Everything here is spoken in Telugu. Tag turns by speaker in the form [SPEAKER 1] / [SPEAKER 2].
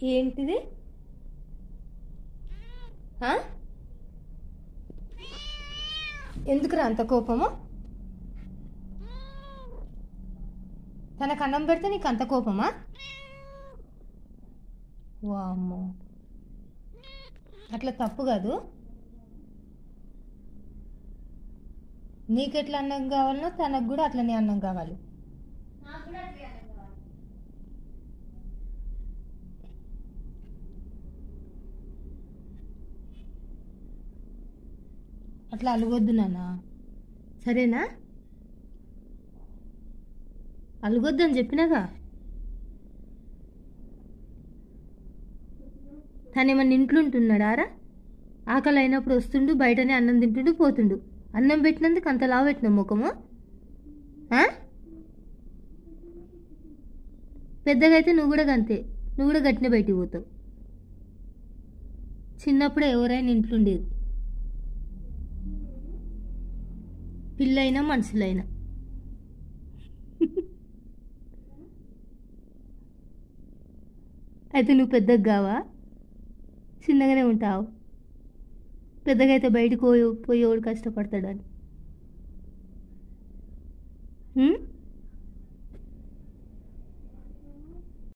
[SPEAKER 1] ఏంటిది? ఎందుకురా అంత కోపము? తనకు అన్నం పెడితే నీకు అంత కోపమా? వామ్మో, అట్లా తప్పు కాదు. నీకెట్లా అన్నం కావాలనో తనకు కూడా అట్లనే అన్నం కావాలి. అట్లా అలగొద్దు నాన్న, సరేనా? అలగొద్దు అని చెప్పినాగా. తను ఏమన్నా ఇంట్లో ఉంటున్నాడారా? ఆకలి అయినప్పుడు వస్తుండు, బయటనే అన్నం తింటుండు, పోతుండు. అన్నం పెట్టినందుకు అంత లావు పెట్టిన ముఖము. పెద్దగా అయితే నువ్వు కూడా అంతే, నువ్వు కూడా గట్టిన బయటికి పోతావు. చిన్నప్పుడే ఎవరైనా ఇంట్లో ఉండేది, పిల్లైనా మనుషులైనా. అయితే నువ్వు పెద్దగా కావా? చిన్నగానే ఉంటావు. పెద్దగా అయితే బయటకు పోయేవాడు కష్టపడతాడని.